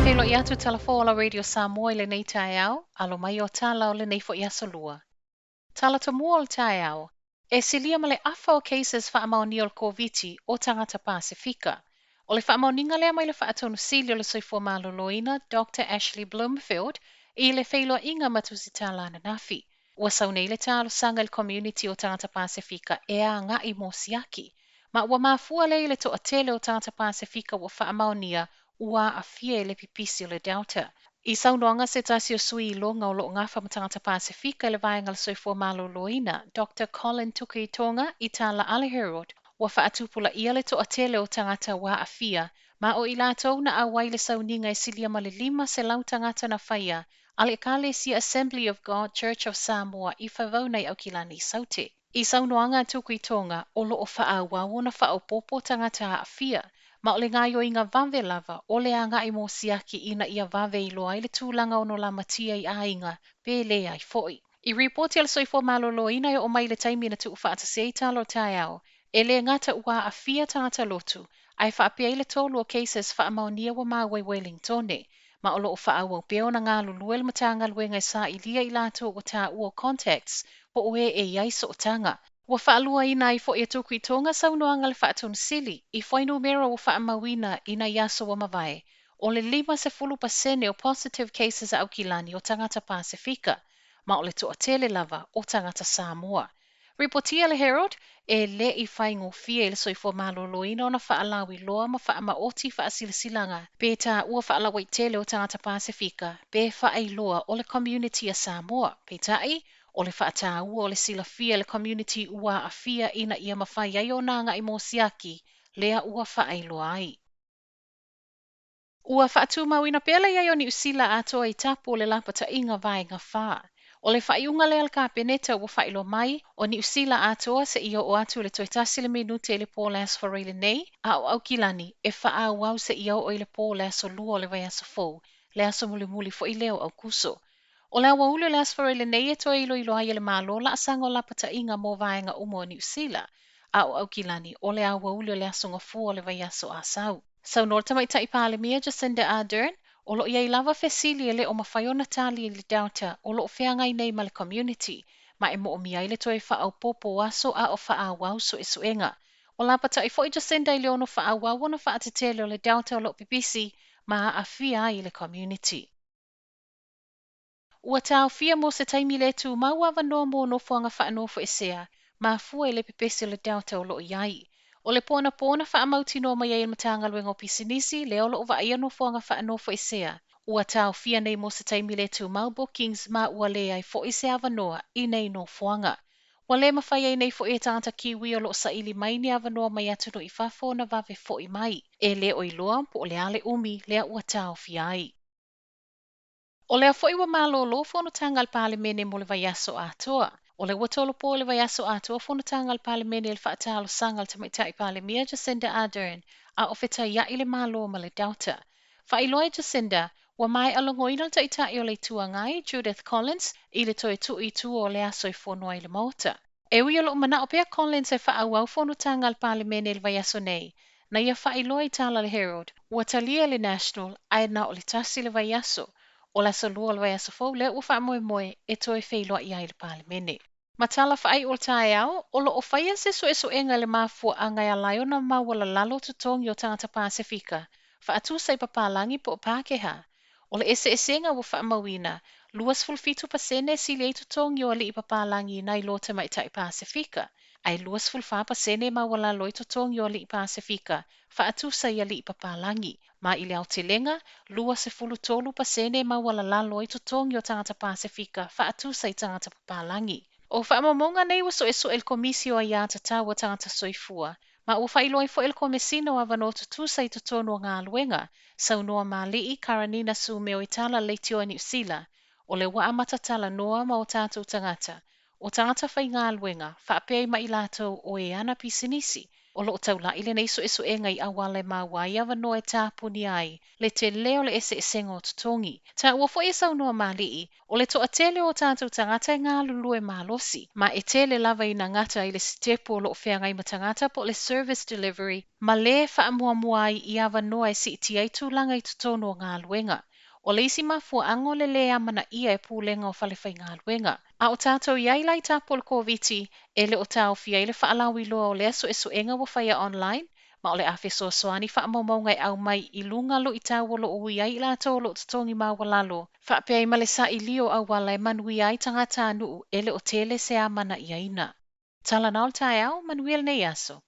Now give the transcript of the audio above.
Felo i atu talafoa Radio Samoa le nei tae au, alo mai o tala o le nei fo i asolua. Tala to mua o le tae au, e silia ma le afa o cases wha amaoni o le COVID o tangata Pasefika. O le wha amaoninga lea mai le wha atonu sili o le soifua Maloloina, Dr. Ashley Bloomfield, i le feilo inga matusi tala na nafi. Ua saunei le talo sanga le community o tangata Pasefika e a nga i mosiaki. Ma ua mafua le i le toatele o tangata Pasefika ua wha amaonia ua aafia le pipisi o le Delta. I saunoanga se tasi o sui longa o lo ngafa matangata Pasefika le vaenga le soifua Maloloina, Dr. Colin Tuki Tonga i tala ale Herod, ua whaatupula ia le toatele o tangata ua aafia, ma o ilatou na awai le sauninga e silia ma le 5 se lau tangata na whaia, ale Ecclesia Assembly of God Church of Samoa i whavaunai au kilani saute. I saunoanga Tuki Tonga o lo o whaawawo na whaopopo tangata aafia, ma o le ngaio i ngā vave lava o le anga i mosiaki ina ia vave i loa i le tūlanga ono la matia i ainga pe le ai foi. I reporti al soifo Malolo ina e o mai le taimi na tu ufaata se italo tae au, e le ngata ua aafia tangata lotu, ai whaapia i le tolu o cases wha amaunia wa mawe Wellingtone, ma o lo o whaawau peo na ngā luluel matanga luenga i sa i lia i lato o ta ua contacts, po oe e iaiso o tanga. Ua whaalua ina i fo i tuku i tonga saunoanga le whaatonu sili, i whainu mera ua whaamawina ina iaso wa mawai, o le 50% o positive cases a aukilani o tangata Pasefika, ma o le toatele lava o tangata Samoa. Ripotia le Herald, e le i whaingo fia le soifo Maloloina ona whaalawi loa ma whaamaoti whaasilasilanga, pe ta ua whaalawa i tele o tangata Pasefika, pe whaailoa o le community a Samoa, pe tai, o le whaataua o le silafia le community ua aafia ina ia mawhai ai o nanga i mosiaki, lea ua whaailoa ai. Ua whaatumau ina pele iai o Niu Sila atoa i tapu o le lapataiga vaega wha. O le whaiunga le alkapeneta ua whailo mai, o Niu Sila atoa se ia o atu le toitasi le minute le pōlas whareile nei, a o aukilani e whaawau se ia o le pōlas o lua o le vai aso fou, le aso muli muli fo i leo au kuso. O le awa ule le asfarele nei e toa ilo ai le Malolo a sanga o lapataiga mo vaenga umo Niu Sila, a o aukilani o le awa ule le asonga fu o le vai aso a sau. Sau norta mai ta palemene Jacinda Ardern, o lo iai lava fesili le o mawhaiona tali le Delta o lo whiangai nei ma le community, ma e mo o miai le toi wha au popo aso a o wha awau so e suenga. O lapata i foi Jacinda i leono wha awau ona wha atetele o le Delta o lo pipisi, ma a fia i le community. Ua Taofia mo se taimi le Tumau awanoa mo nofoaga faanofoesea, ma fua i le pepese le Delta o lo iai. O le pona whaamauti no mai e matanga luenga o pisinisi, le o lo vaia nofoaga faanofoesea. Ua Taofia nei mo se taimi le Tumau bookings ma ua le ai fo i se awanoa i nei nofoaga. Ua le mawhai ai nei fo i tangata kiwi o lo saili mai ni awanoa mai atunu i fafo na vave fo i mai. E le o iloa po o le ale umi lea ua Taofia ai. O lea fo'i ua Malolo fonotaga le palemene mo le vaiaso atoa. O le ua tolopo le vaiaso atoa fonotaga le palemene le whaatalosaga le tamaita'i palemia Jacinda Ardern a o fetaia'i le malo ma le Delta. Whailoa Jacinda, ua mai alongoina le taʻitaʻi o le tuangai Judith Collins i le toe tu'i tu o le aso i fonoa i le mota. E ui alo mana o pea Collins e whaauau fonotaga le palemene le vaiaso nei. Na ia whailoa i tala le Herald, ua talia le National aina o le tasi le vaiaso. O la salua le vaiaso fou le ua whaamoemoe e toe whailoa i ai le palemene. Matala whaai o le tae au, o lo o whaia se suesuenga le mafua angai a laiona mawala lalo tutongi o tangata Pasefika. Whaatusa i papalagi po o Pākehā. O le esenga ua whaamawina, 2.5% si le tutongi o li i papalagi nai lota mai tai Pasefika. Ai 2.5% mawala loi tutongi o li i Pasefika. Whaatusa i li i papalagi. Ma i le Aotelenga, 2.3% mawala lalo i tutongi o tangata Pasefika. Whaatusa i tangata papalagi. O whaamomonga nei wa so el komisio a ia tatawa tangata soifua, ma ua whailoi fo el komisino a wano tutusa i totonu o ngā luenga, sau noa mā lii karanina su meo i tala leitio Niu Sila, o le wa amatatala noa ma o tātou tangata, o tangata whai ngā luenga, whaapei ma i lātou o e ana pisinisi, O loo taula ile nei Suesue ngai awale mawai ava no e tāpuni ai, le te leo le ese esengo totogi. Ta ua fo e saunua malii, o le toatele o tātou tangata e ngā lulue malosi, ma e tele lava i na ngata i le stepo o loo whea ngai matangata po le service delivery, ma le wha mua muai i ava noa e si iti ai tūlanga i totonu o ngā luenga. O le isi mafua ango le lea mana ia e pūlenga o whalewhai ngā luenga. A o tātou iai lai tāpol COVID e le o Taofia i le whaalawi loa o le aso e suenga wa whaia online, ma o le aafia soasoani whaamaumaunga au mai i lunga lo i tāwolo o iai i la tōlo totongi mawalalo. Whaapea i male sa i lio au wala e manui ai tangata anu e le o tele se a mana i aina. Tala naol tae au, manuel nei aso.